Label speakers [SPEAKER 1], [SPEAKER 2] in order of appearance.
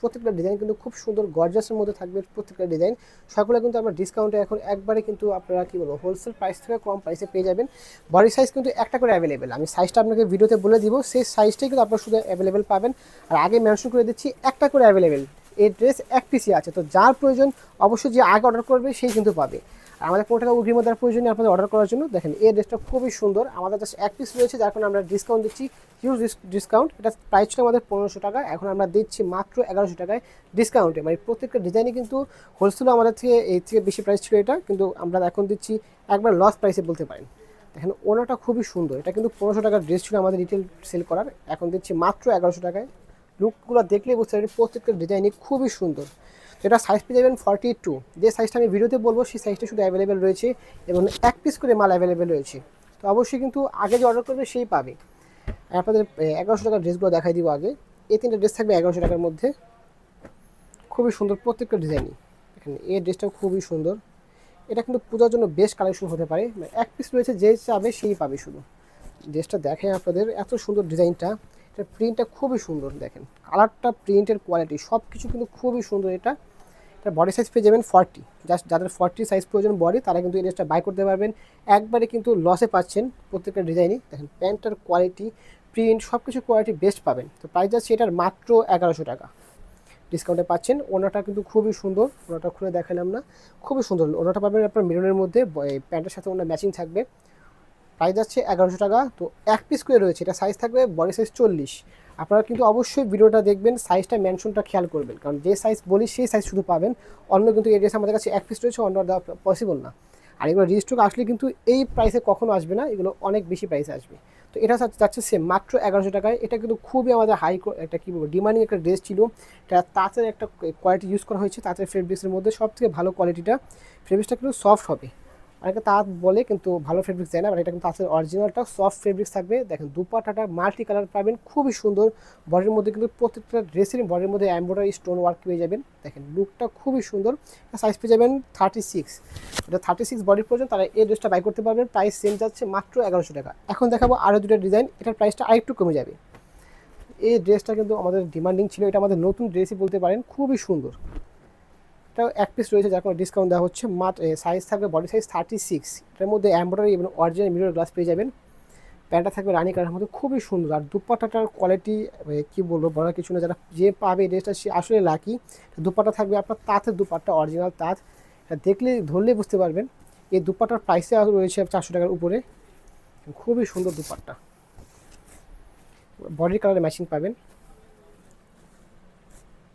[SPEAKER 1] প্রত্যেকটা ডিজাইন কিন্তু খুব সুন্দর গর্জাসের মধ্যে থাকবে প্রত্যেকটা ডিজাইন। সকলে কিন্তু আমরা ডিসকাউন্টে এখন একবারে কিন্তু আপনারা কী বলবো হোলসেল প্রাইস থেকে কম প্রাইসে পেয়ে যাবেন। বডি সাইজ কিন্তু একটা করে অ্যাভেলেবেল, আমি সাইজটা আপনাকে ভিডিওতে বলে দিব, সেই সাইজটাই কিন্তু আপনারা শুধু অ্যাভেলেবেল পাবেন। আর আগে মেনশন করে দিচ্ছি একটা করে অ্যাভেলেবেল, এই ড্রেস এক পিসই আছে, তো যার প্রয়োজন অবশ্যই যে আগে অর্ডার করবে সেই কিন্তু পাবে। আর আমাদের কোনো টাকা অগ্রিম দেওয়ার প্রয়োজন নেই আপনাদের অর্ডার করার জন্য। দেখেন এই ড্রেসটা খুবই সুন্দর, আমাদের জাস্ট এক পিস রয়েছে, যার কারণে আমরা ডিসকাউন্ট দিচ্ছি, হিউজ ডিসকাউন্ট। এটা প্রাইস ছিল আমাদের 1500 টাকা, এখন আমরা দিচ্ছি মাত্র 1100 টাকায় ডিসকাউন্টে। মানে প্রত্যেকটা ডিজাইনে কিন্তু হোলসেল আমাদের থেকে এই থেকে বেশি প্রাইস ছিল এটা, কিন্তু আমরা এখন দিচ্ছি একবার লস প্রাইসে বলতে পারেন। দেখেন ওনাটা খুবই সুন্দর, এটা কিন্তু 1500 টাকার ড্রেস ছিল আমাদের রিটেল সেল করার, এখন দিচ্ছি মাত্র 1100 টাকায়। লুকগুলো দেখলেই বুঝতে পারেন প্রত্যেকটা ডিজাইনই খুবই সুন্দর। তো এটা সাইজ পেয়ে যাবেন 42, যে সাইজটা আমি ভিডিওতে বলবো সেই সাইজটা শুধু অ্যাভেলেবেল রয়েছে এবং এক পিস করে মাল অ্যাভেলেবেল রয়েছে। তো অবশ্যই কিন্তু আগে যে অর্ডার করবে সেই পাবে। আপনাদের 1100 টাকার ড্রেসগুলো দেখাই দিব আগে। এই তিনটা ড্রেস থাকবে 1100 টাকার মধ্যে, খুবই সুন্দর প্রত্যেকটা ডিজাইনই। এখানে এই ড্রেসটাও খুবই সুন্দর, এটা কিন্তু পূজার জন্য বেস্ট কালেকশন হতে পারে। এক পিস রয়েছে, যে চাবে সেই পাবে। শুধু ড্রেসটা দেখেন আপনাদের, এত সুন্দর ডিজাইনটা, এটা প্রিন্টটা খুবই সুন্দর, দেখেন কালারটা, প্রিন্টের কোয়ালিটি সব কিছু কিন্তু খুবই সুন্দর। এটা বডি সাইজ পেয়ে যাবেন 40, জাস্ট যাদের 40 সাইজ প্রয়োজন বডি তারা কিন্তু এই ড্রেসটা বাই করতে পারবেন, একবারে কিন্তু লসে পাচ্ছেন প্রত্যেকটা ডিজাইনই। দেখেন প্যান্টটার কোয়ালিটি, প্রিন্ট সব কিছু কোয়ালিটি বেস্ট পাবেন। তো প্রাইস যাচ্ছে এটার মাত্র 1100 টাকা, ডিসকাউন্টে পাচ্ছেন। ওনাটা কিন্তু খুবই সুন্দর, ওনাটা খুলে দেখালাম না, খুবই সুন্দর। ওনাটা পাবেন আপনার মেরুনের মধ্যে, প্যান্টের সাথে ওনার ম্যাচিং থাকবে। প্রাইস যাচ্ছে 1100 টাকা। তো এক পিস করে রয়েছে, এটা সাইজ থাকবে বডি সাইজ 40। আপনারা কিন্তু অবশ্যই ভিডিওটা দেখবেন, সাইজটা মেনশনটা খেয়াল করবেন, কারণ যে সাইজ বলি সেই সাইজ শুধু পাবেন। অন্য কিন্তু এই ড্রেস আমাদের কাছে এক পিস রয়েছে, অন্য দেওয়া পসিবল না। আর এগুলো রিস্টক আসলে কিন্তু এই প্রাইসে কখনো আসবে না, এগুলো অনেক বেশি প্রাইসে আসবে। তো এটা যাচ্ছে সেম মাত্র 1100 টাকায়। এটা কিন্তু খুবই আমাদের হাই একটা কী বলবো ডিমান্ডিং একটা ড্রেস ছিল। এটা তাঁতের একটা কোয়ালিটি ইউজ করা হয়েছে, তাঁতের ফেব্রিক্সের মধ্যে সব থেকে ভালো কোয়ালিটিটা। ফেব্রিক্সটা কিন্তু সফট হবে, অনেকে তাঁত বলে কিন্তু ভালো ফেব্রিক্স দেয় না, বাট এটা কিন্তু তাঁতের অরিজিনালটা সফট ফেব্রিক্স থাকবে। দেখেন দুপাটাটা মাল্টি কালার পাবেন, খুবই সুন্দর। বডির মধ্যে কিন্তু প্রত্যেকটা ড্রেসেরই বডির মধ্যে এমব্রয়ডারি স্টোন ওয়ার্ক পেয়ে যাবেন। দেখেন লুকটা খুবই সুন্দর। সাইজ পেয়ে যাবেন 36, এটা 36 বডির প্রয়োজন তারা এই ড্রেসটা বাই করতে পারবেন। প্রাইস সেম যাচ্ছে মাত্র 1100 টাকা। এখন দেখাবো আরও দুটো ডিজাইন, এটার প্রাইসটা আরেকটু কমে যাবে। এই ড্রেসটা কিন্তু আমাদের ডিমান্ডিং ছিল, এটা আমাদের নতুন ড্রেসই বলতে পারেন, খুবই সুন্দর। এটাও এক পিস রয়েছে, যার কোনো ডিসকাউন্ট দেওয়া হচ্ছে। মাত্র সাইজ থাকবে বডি সাইজ 36, এটার মধ্যে এমব্রয়ডারি এবং অরিজিনাল মিরর গ্লাস পেয়ে যাবেন। প্যান্টটা থাকবে রানি কালারের মধ্যে, খুবই সুন্দর। আর দুপাট্টাটার কোয়ালিটি কী বলবো, বলার কিছু না, যারা যে পাবে এই ড্রেসটা সে আসলে লাকি। দুপাট্টা থাকবে আপনার তাঁতের দুপাট্টা, অরিজিনাল তাঁত, এটা দেখলে ধরলেই বুঝতে পারবেন। এই দুপাট্টার প্রাইসে রয়েছে 400 টাকার উপরে, খুবই সুন্দর দুপাট্টা, বডির কালারে ম্যাচিং পাবেন।